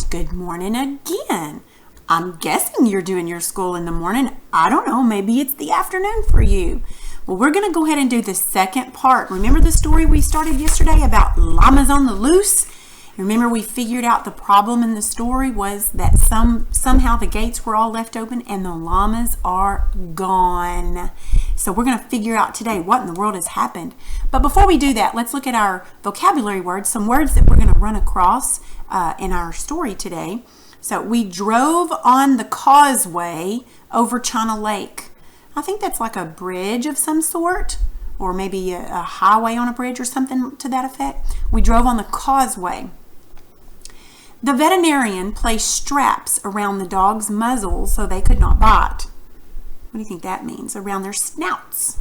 and good morning again. I'm guessing you're doing your school in the morning. I don't know, maybe it's the afternoon for you. Well, we're going to go ahead and do the second part. Remember the story we started yesterday about llamas on the loose? Remember we figured out the problem in the story was that somehow the gates were all left open and the llamas are gone. So we're going to figure out today what in the world has happened. But before we do that, let's look at our vocabulary words, some words that we're going to run across in our story today. So we drove on the causeway over China Lake. I think that's like a bridge of some sort, or maybe a highway on a bridge or something to that effect. We drove on the causeway. The veterinarian placed straps around the dog's muzzles so they could not bite. What do you think that means? Around their snouts.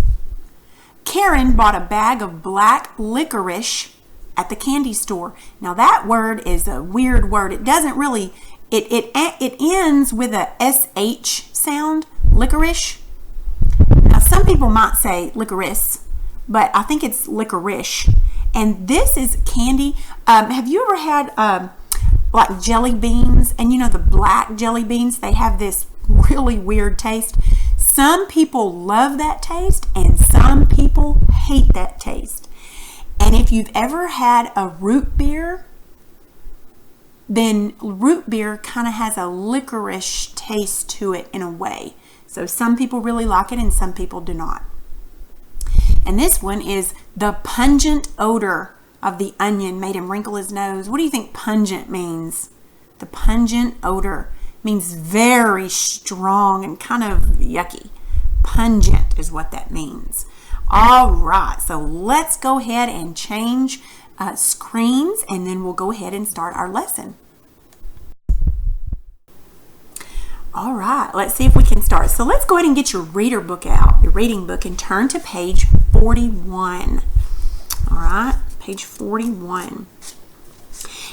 Karen bought a bag of black licorice at the candy store. Now that word is a weird word. It doesn't really, it ends with a SH sound, licorice. Now some people might say licorice, but I think it's licorice. And this is candy. Have you ever had like jelly beans? And you know the black jelly beans, they have this really weird taste. Some people love that taste and some people hate that taste. And if you've ever had a root beer, then root beer kind of has a licorice taste to it in a way. So some people really like it and some people do not. And this one is the pungent odor of the onion made him wrinkle his nose. What do you think pungent means? The pungent odor means very strong and kind of yucky. Pungent is what that means. All right, so let's go ahead and change screens and then we'll go ahead and start our lesson. All right, let's see if we can start. So let's go ahead and get your reader book out, your reading book, and turn to page 41. All right, page 41.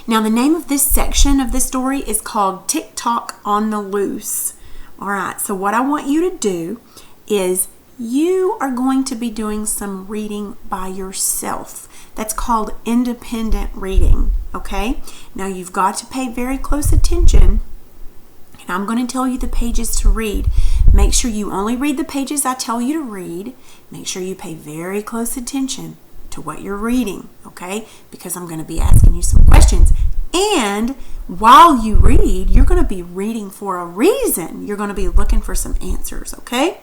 Now the name of this section of the story is called TikTok on the Loose. All right, so what I want you to do is you are going to be doing some reading by yourself. That's called independent reading, okay? Now you've got to pay very close attention, and I'm going to tell you the pages to read. Make sure you only read the pages I tell you to read. Make sure you pay very close attention to what you're reading, okay? Because I'm going to be asking you some questions. And while you read, you're going to be reading for a reason. You're going to be looking for some answers, okay?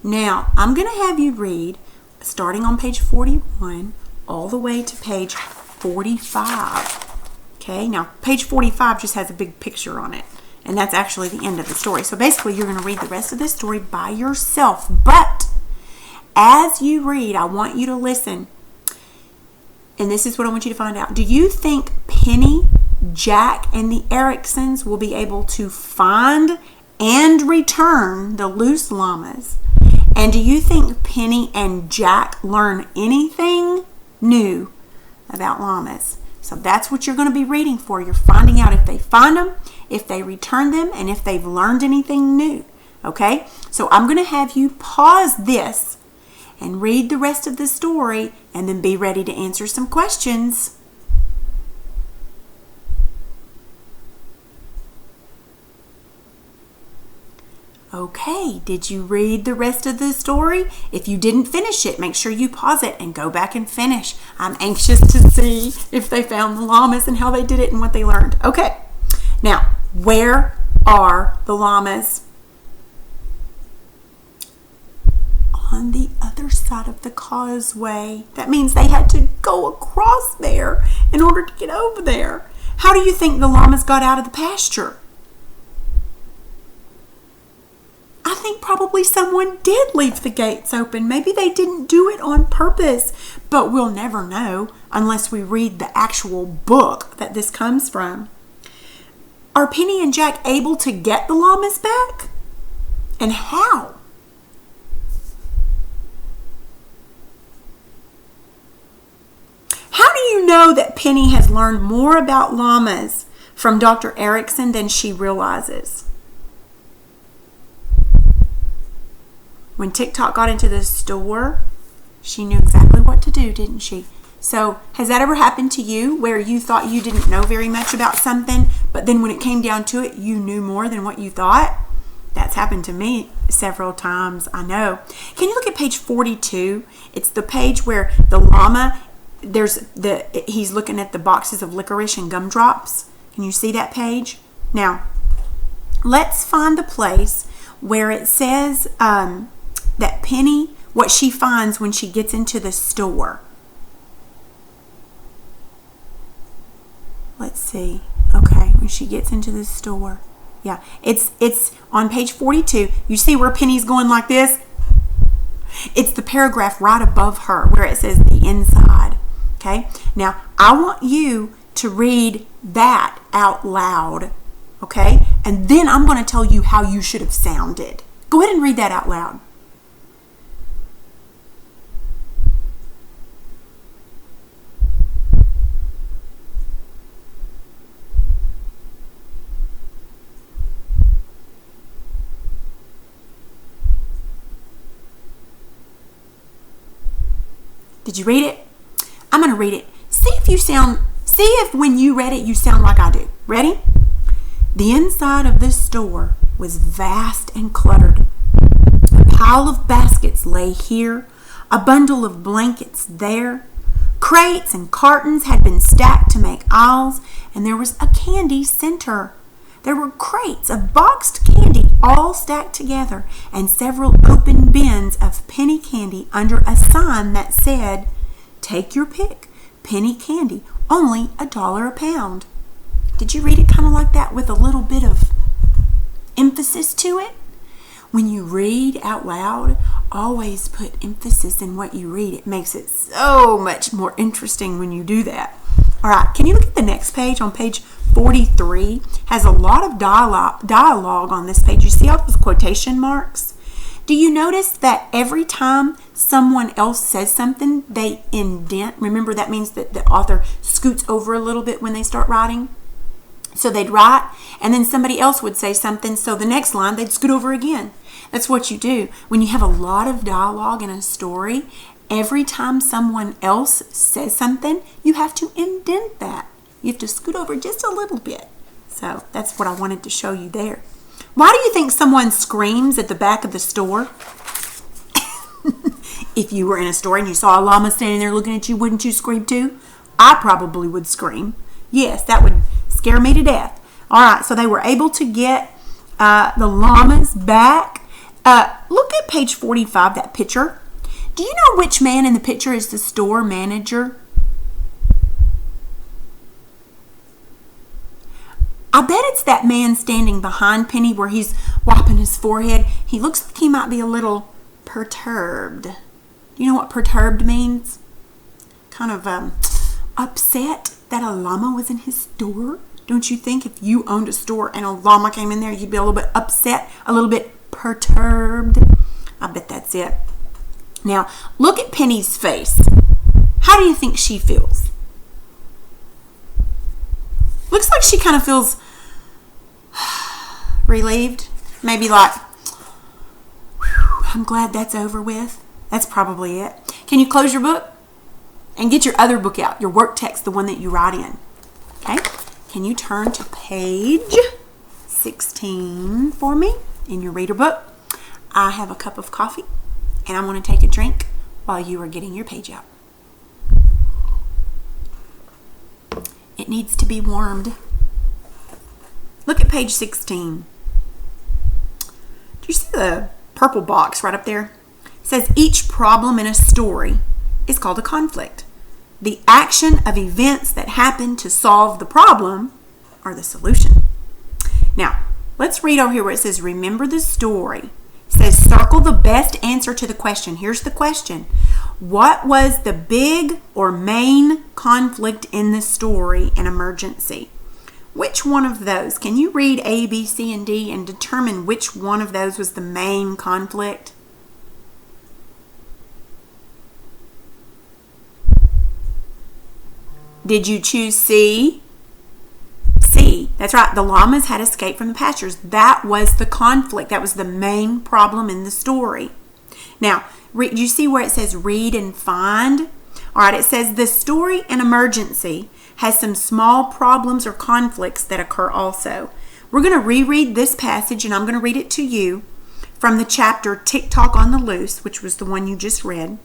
Now, I'm going to have you read starting on page 41 all the way to page 45. Okay, now page 45 just has a big picture on it, and that's actually the end of the story. So basically, you're going to read the rest of this story by yourself. But as you read, I want you to listen. And this is what I want you to find out. Do you think Penny, Jack, and the Ericksons will be able to find and return the loose llamas? And do you think Penny and Jack learn anything new about llamas? So that's what you're going to be reading for. You're finding out if they find them, if they return them, and if they've learned anything new. Okay? So I'm going to have you pause this and read the rest of the story and then be ready to answer some questions. Okay, did you read the rest of the story? If you didn't finish it, make sure you pause it and go back and finish. I'm anxious to see if they found the llamas and how they did it and what they learned. Okay, now, where are the llamas? On the other side of the causeway. That means they had to go across there in order to get over there. How do you think the llamas got out of the pasture? I think probably someone did leave the gates open. Maybe they didn't do it on purpose, but we'll never know unless we read the actual book that this comes from. Are Penny and Jack able to get the llamas back? And how? How do you know that Penny has learned more about llamas from Dr. Erickson than she realizes? When TikTok got into the store, she knew exactly what to do, didn't she? So has that ever happened to you where you thought you didn't know very much about something, but then when it came down to it, you knew more than what you thought? That's happened to me several times, I know. Can you look at page 42? It's the page where the llama, he's looking at the boxes of licorice and gumdrops. Can you see that page? Now, let's find the place where it says that Penny, what she finds when she gets into the store. Let's see. Okay, when she gets into the store. Yeah, it's on page 42. You see where Penny's going like this? It's the paragraph right above her where it says the inside. Okay, now I want you to read that out loud. Okay, and then I'm going to tell you how you should have sounded. Go ahead and read that out loud. Did you read it? I'm going to read it. See if when you read it, you sound like I do. Ready? The inside of this store was vast and cluttered. A pile of baskets lay here, a bundle of blankets there. Crates and cartons had been stacked to make aisles, and there was a candy center. There were crates of boxed candy all stacked together and several open bins of penny candy under a sign that said, "Take your pick, penny candy, only $1 a pound." Did you read it kind of like that with a little bit of emphasis to it? When you read out loud, always put emphasis in what you read. It makes it so much more interesting when you do that. All right, can you look at the next page on page 43? Has a lot of dialogue on this page. You see all those quotation marks? Do you notice that every time someone else says something, they indent? Remember, that means that the author scoots over a little bit when they start writing. So they'd write, and then somebody else would say something, so the next line, they'd scoot over again. That's what you do. When you have a lot of dialogue in a story, every time someone else says something, you have to indent that. You have to scoot over just a little bit. So that's what I wanted to show you there. Why do you think someone screams at the back of the store? If you were in a store and you saw a llama standing there looking at you, wouldn't you scream too? I probably would scream. Yes, that would scare me to death. All right, so they were able to get the llamas back. Look at page 45, that picture. Do you know which man in the picture is the store manager? I bet it's that man standing behind Penny where he's wiping his forehead. He looks like he might be a little perturbed. Do you know what perturbed means? Kind of upset that a llama was in his store. Don't you think if you owned a store and a llama came in there, you'd be a little bit upset, a little bit perturbed? I bet that's it. Now, look at Penny's face. How do you think she feels? Looks like she kind of feels relieved. Maybe like, I'm glad that's over with. That's probably it. Can you close your book and get your other book out, your work text, the one that you write in? Okay. Can you turn to page 16 for me in your reader book? I have a cup of coffee and I'm going to take a drink while you are getting your page out. It needs to be warmed. Look at page 16. Do you see the purple box right up there? It says each problem in a story is called a conflict. The action of events that happen to solve the problem are the solution. Now, let's read over here where it says remember the story. It says circle the best answer to the question. Here's the question. What was the big or main conflict in the story and emergency? Which one of those? Can you read A, B, C, and D and determine which one of those was the main conflict? Did you choose C? C. That's right. The llamas had escaped from the pastures. That was the conflict. That was the main problem in the story. Now, you see where it says read and find? All right, it says the story An Emergency has some small problems or conflicts that occur also. We're going to reread this passage, and I'm going to read it to you from the chapter TikTok on the Loose, which was the one you just read.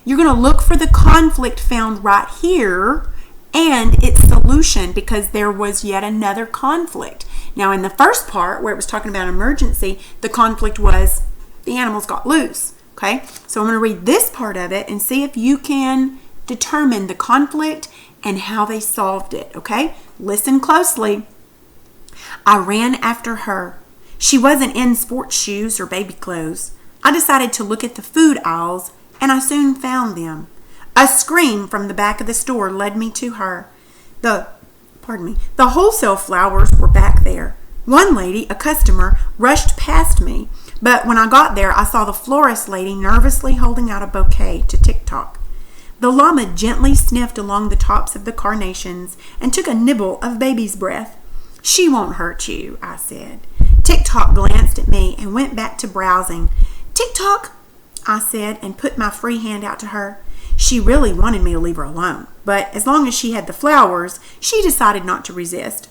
You're going to look for the conflict found right here and its solution, because there was yet another conflict. Now, in the first part where it was talking about an emergency, the conflict was the animals got loose. Okay, so I'm going to read this part of it and see if you can determine the conflict and how they solved it. Okay, listen closely. I ran after her. She wasn't in sports shoes or baby clothes. I decided to look at the food aisles, and I soon found them. A scream from the back of the store led me to her. The wholesale flowers were back there. One lady, a customer, rushed past me, but when I got there, I saw the florist lady nervously holding out a bouquet to TikTok. The llama gently sniffed along the tops of the carnations and took a nibble of baby's breath. She won't hurt you, I said. TikTok glanced at me and went back to browsing. TikTok, I said, and put my free hand out to her. She really wanted me to leave her alone, but as long as she had the flowers, she decided not to resist.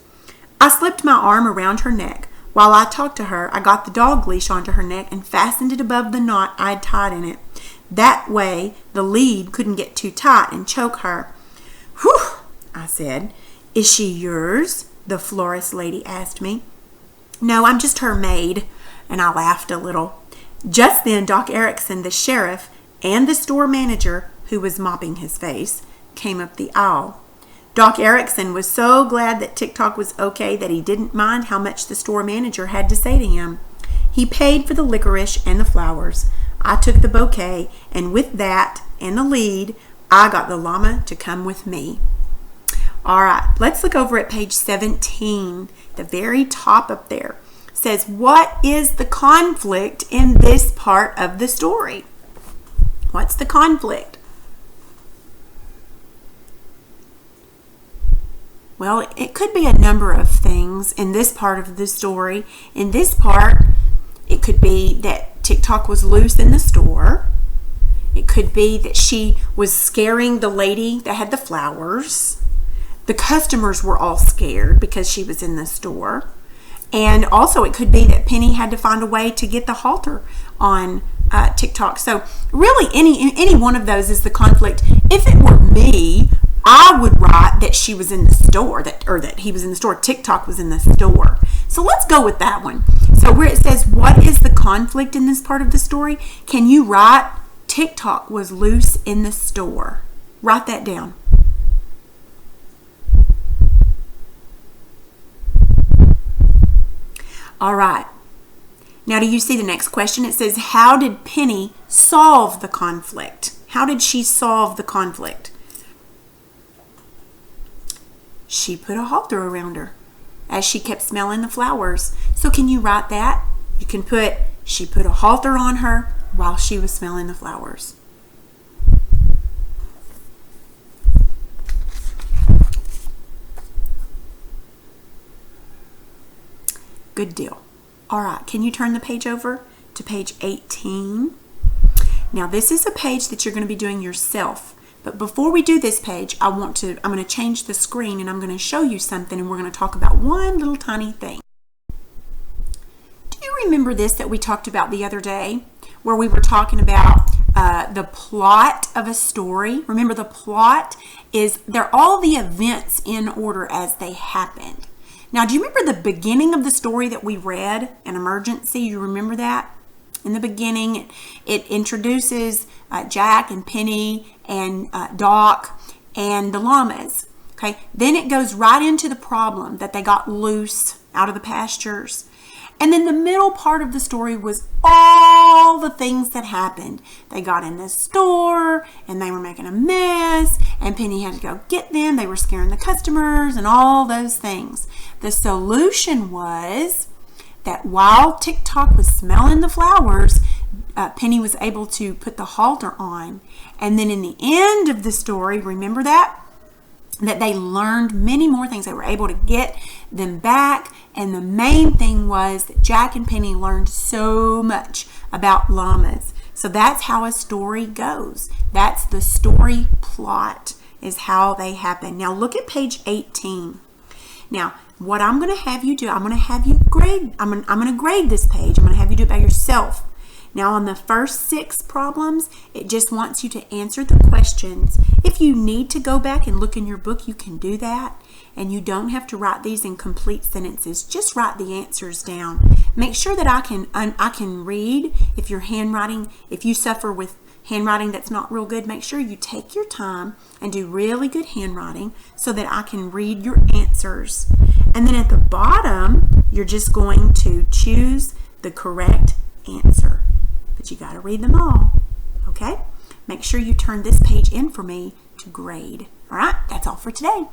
I slipped my arm around her neck. While I talked to her, I got the dog leash onto her neck and fastened it above the knot I'd tied in it. That way, the lead couldn't get too tight and choke her. Whew, I said. Is she yours? The florist lady asked me. No, I'm just her maid, and I laughed a little. Just then, Doc Erickson, the sheriff, and the store manager, who was mopping his face, came up the aisle. Doc Erickson was so glad that TikTok was okay that he didn't mind how much the store manager had to say to him. He paid for the licorice and the flowers. I took the bouquet, and with that and the lead, I got the llama to come with me. All right, let's look over at page 17. The very top up there says, what is the conflict in this part of the story? What's the conflict? Well, it could be a number of things in this part of the story. In this part, it could be that TikTok was loose in the store. It could be that she was scaring the lady that had the flowers. The customers were all scared because she was in the store. And also it could be that Penny had to find a way to get the halter on TikTok. So really any one of those is the conflict. If it were me, I would write that she was in the store, that he was in the store. TikTok was in the store. So let's go with that one. So where it says, what is the conflict in this part of the story? Can you write, TikTok was loose in the store? Write that down. All right. Now, do you see the next question? It says, how did Penny solve the conflict? How did she solve the conflict? She put a halter around her as she kept smelling the flowers. So can you write that? You can put, she put a halter on her while she was smelling the flowers. Good deal. All right, can you turn the page over to page 18? Now, this is a page that you're going to be doing yourself. But before we do this page, I'm going to change the screen and I'm going to show you something, and we're going to talk about one little tiny thing. Do you remember this that we talked about the other day, where we were talking about the plot of a story? Remember, the plot is, they're all the events in order as they happened. Now, do you remember the beginning of the story that we read, An Emergency? You remember that? In the beginning, it introduces Jack and Penny and Doc and the llamas. Okay, then it goes right into the problem that they got loose out of the pastures. And then the middle part of the story was all the things that happened. They got in the store and they were making a mess, and Penny had to go get them. They were scaring the customers and all those things. The solution was that while TikTok was smelling the flowers, Penny was able to put the halter on. And then in the end of the story, remember that they learned many more things. They were able to get them back. And the main thing was that Jack and Penny learned so much about llamas. So that's how a story goes. That's the story plot, is how they happen. Now look at page 18. Now, what I'm going to have you do, I'm going to have you grade. I'm going to grade this page. I'm going to have you do it by yourself. Now, on the first 6 problems, it just wants you to answer the questions. If you need to go back and look in your book, you can do that. And you don't have to write these in complete sentences. Just write the answers down. Make sure that I can read. If you suffer with handwriting that's not real good, make sure you take your time and do really good handwriting so that I can read your answers. And then at the bottom, you're just going to choose the correct answer. But you got to read them all, okay? Make sure you turn this page in for me to grade. All right, that's all for today.